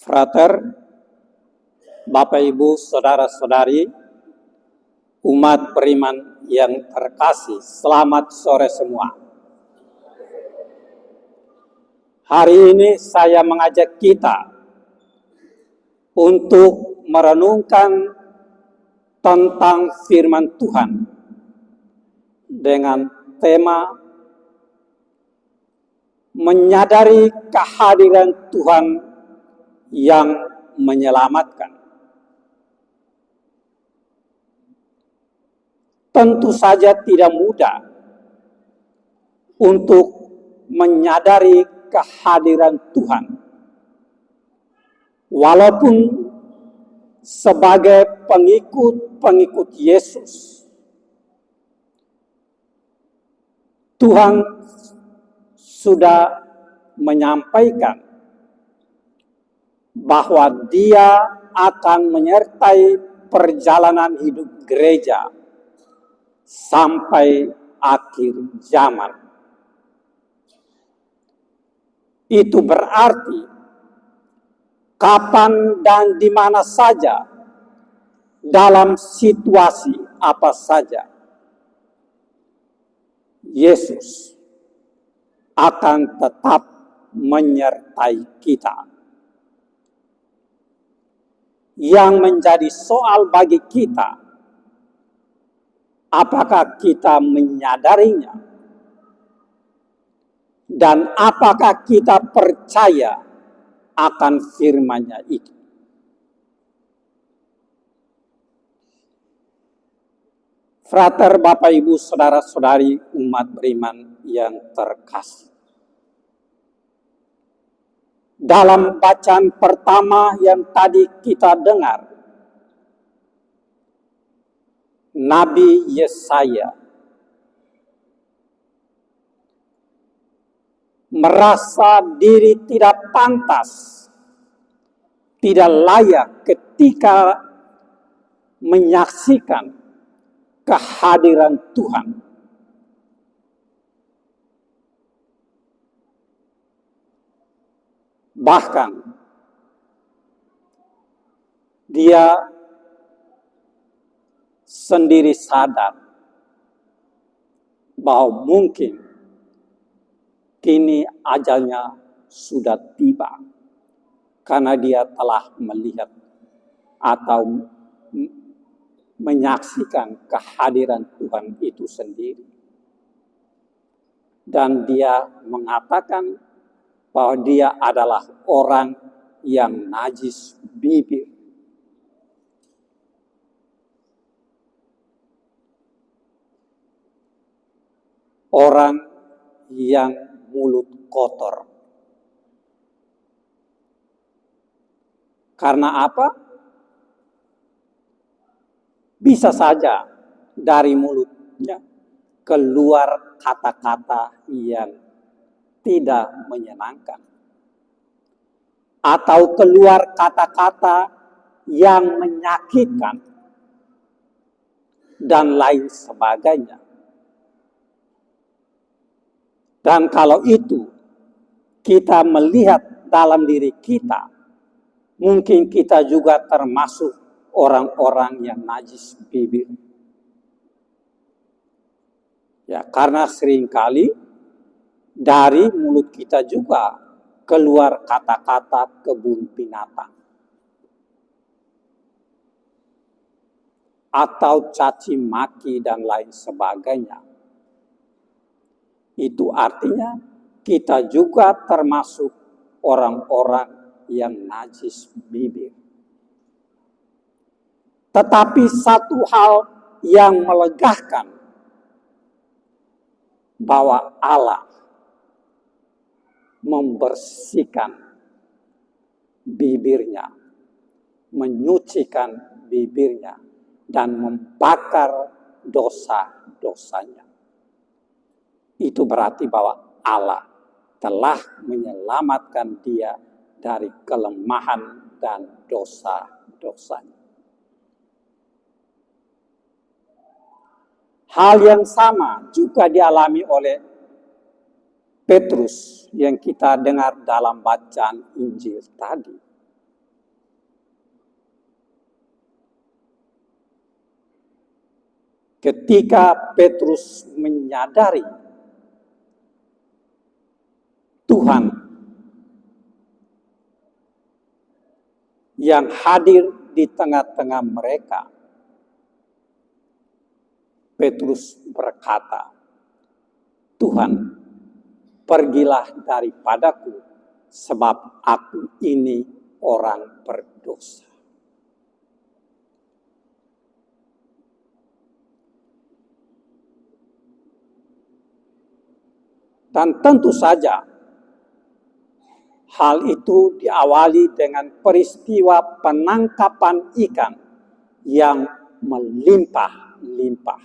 Frater, Bapak Ibu, Saudara-saudari, umat beriman yang terkasih, selamat sore semua. Hari ini saya mengajak kita untuk merenungkan tentang firman Tuhan dengan tema menyadari kehadiran Tuhan yang menyelamatkan. Tentu saja tidak mudah untuk menyadari kehadiran Tuhan. Walaupun sebagai pengikut Yesus, Tuhan sudah menyampaikan bahwa Dia akan menyertai perjalanan hidup gereja sampai akhir zaman. Itu berarti kapan dan di mana saja, dalam situasi apa saja, Yesus akan tetap menyertai kita. Yang menjadi soal bagi kita, apakah kita menyadarinya? Dan apakah kita percaya akan firman-Nya itu? Frater, Bapak Ibu, Saudara-saudari, umat beriman yang terkasih. Dalam bacaan pertama yang tadi kita dengar, Nabi Yesaya merasa diri tidak pantas, tidak layak ketika menyaksikan kehadiran Tuhan. Bahkan dia sendiri sadar bahwa mungkin kini ajalnya sudah tiba, karena dia telah melihat atau menyaksikan kehadiran Tuhan itu sendiri. Dan dia mengatakan bahwa dia adalah orang yang najis bibir. Orang yang mulut kotor. Karena apa? Bisa saja dari mulutnya keluar kata-kata yang tidak menyenangkan, atau keluar kata-kata yang menyakitkan, dan lain sebagainya. Dan kalau itu kita melihat dalam diri kita, mungkin kita juga termasuk orang-orang yang najis bibir. Ya, karena seringkali dari mulut kita juga keluar kata-kata kebun binatang, atau caci maki dan lain sebagainya. Itu artinya kita juga termasuk orang-orang yang najis bibir. Tetapi satu hal yang melegakan, bahwa Allah membersihkan bibirnya, menyucikan bibirnya, dan membakar dosa-dosanya. Itu berarti bahwa Allah telah menyelamatkan dia dari kelemahan dan dosa-dosanya. Hal yang sama juga dialami oleh Petrus yang kita dengar dalam bacaan Injil tadi. ketika Petrus menyadari Tuhan yang hadir di tengah-tengah mereka, Petrus berkata, "Tuhan, pergilah daripadaku, sebab aku ini orang berdosa." Dan tentu saja hal itu diawali dengan peristiwa penangkapan ikan yang melimpah-limpah.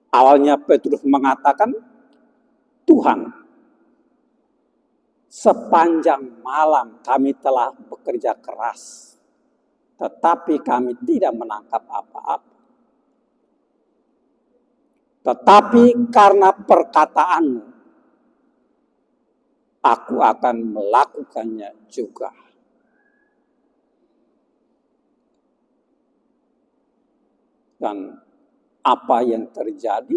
Awalnya Petrus mengatakan, "Tuhan, sepanjang malam kami telah bekerja keras, tetapi kami tidak menangkap apa-apa. Tetapi karena perkataanmu, aku akan melakukannya juga." Dan apa yang terjadi?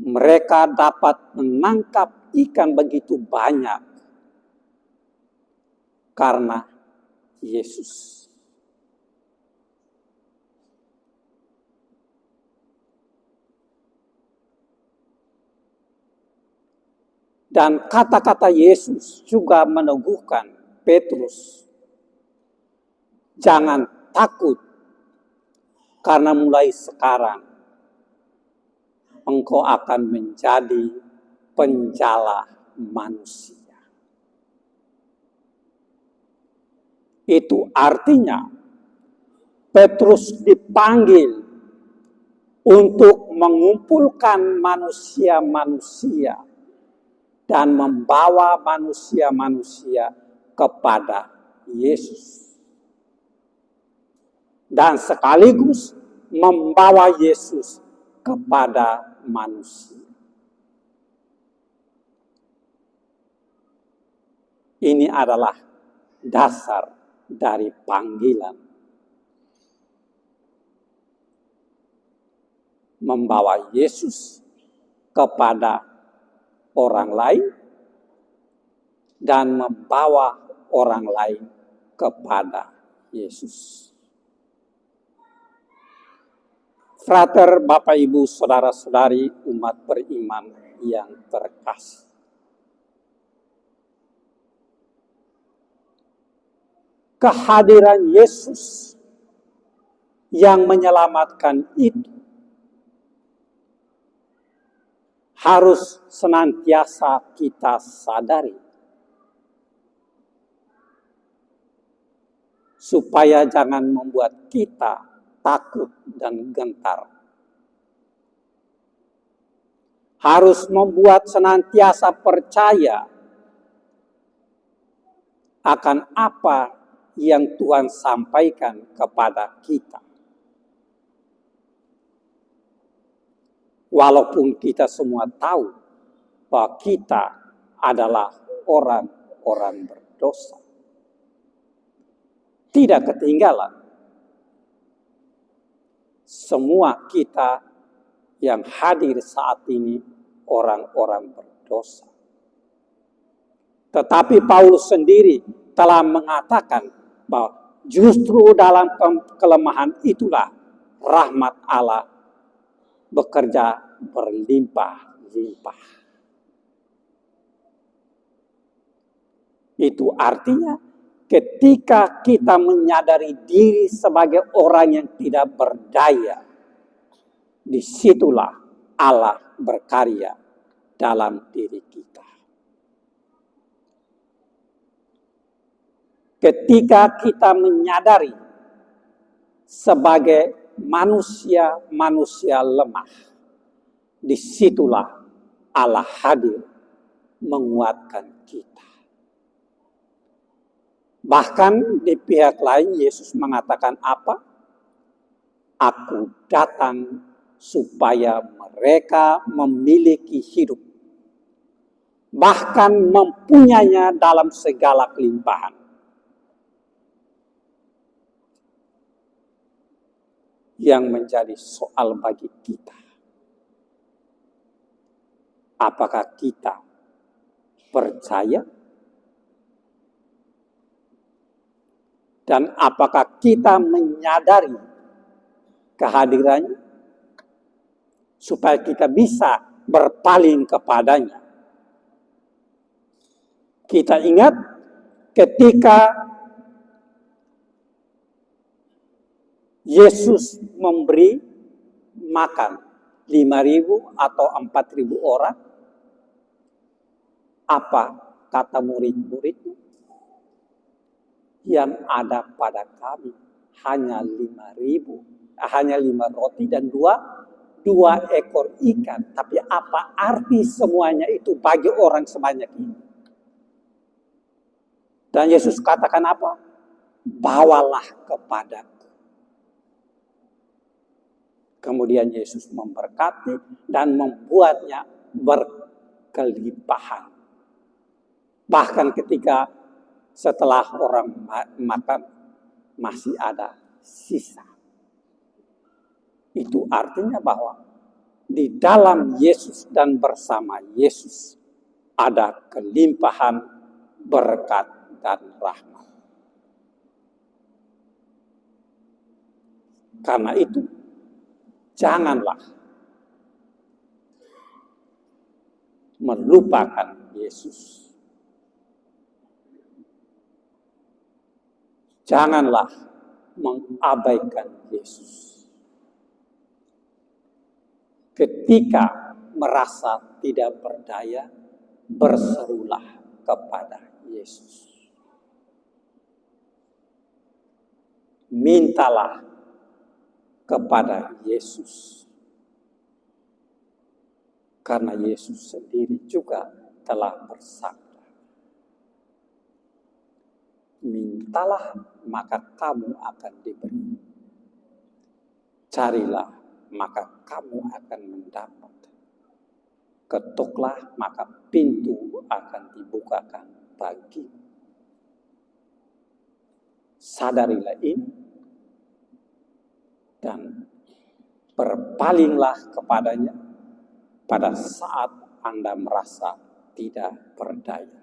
Mereka dapat menangkap ikan begitu banyak karena Yesus. Dan kata-kata Yesus juga meneguhkan Petrus, "Jangan takut, karena mulai sekarang engkau akan menjadi penjala manusia." Itu artinya Petrus dipanggil untuk mengumpulkan manusia-manusia dan membawa manusia-manusia kepada Yesus. Dan sekaligus membawa Yesus kepada manusia. Ini adalah dasar dari panggilan. Membawa Yesus kepada orang lain dan membawa orang lain kepada Yesus. Frater, Bapak, Ibu, Saudara-saudari, umat beriman yang terkasih. Kehadiran Yesus yang menyelamatkan itu harus senantiasa kita sadari, supaya jangan membuat kita takut dan gentar. Harus membuat senantiasa percaya akan apa yang Tuhan sampaikan kepada kita. Walaupun kita semua tahu bahwa kita adalah orang-orang berdosa. Tidak ketinggalan, semua kita yang hadir saat ini orang-orang berdosa. Tetapi Paulus sendiri telah mengatakan bahwa justru dalam kelemahan itulah rahmat Allah bekerja berlimpah-limpah. Itu artinya ketika kita menyadari diri sebagai orang yang tidak berdaya, disitulah Allah berkarya dalam diri kita. Ketika kita menyadari sebagai manusia lemah, disitulah Allah hadir menguatkan kita. Bahkan di pihak lain Yesus mengatakan apa? Aku datang supaya mereka memiliki hidup, bahkan mempunyainya dalam segala kelimpahan. yang menjadi soal bagi kita. Apakah kita percaya? Dan apakah kita menyadari kehadirannya supaya kita bisa berpaling kepadanya? Kita ingat ketika Yesus memberi makan 5.000 atau 4.000 orang, apa kata murid-muridnya? Yang ada pada kami hanya 5.000, hanya 5 roti dan 2 ekor ikan. Tapi apa arti semuanya itu bagi orang sebanyak ini? Dan Yesus katakan apa? Bawalah kepadaku. Kemudian Yesus memberkati dan membuatnya berkelimpahan. Bahkan ketika setelah orang makan masih ada sisa. Itu artinya bahwa di dalam Yesus dan bersama Yesus ada kelimpahan berkat dan rahmat. Karena itu janganlah melupakan Yesus. Janganlah mengabaikan Yesus. Ketika merasa tidak berdaya, berserulah kepada Yesus. Mintalah kepada Yesus. Karena Yesus sendiri juga telah bersabda, mintalah maka kamu akan diberi. Carilah maka kamu akan mendapat. Ketuklah maka pintu akan dibukakan bagimu. Sadarilah ini dan berpalinglah kepadanya pada saat Anda merasa tidak berdaya.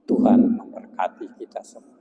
Tuhan memberkati kita semua.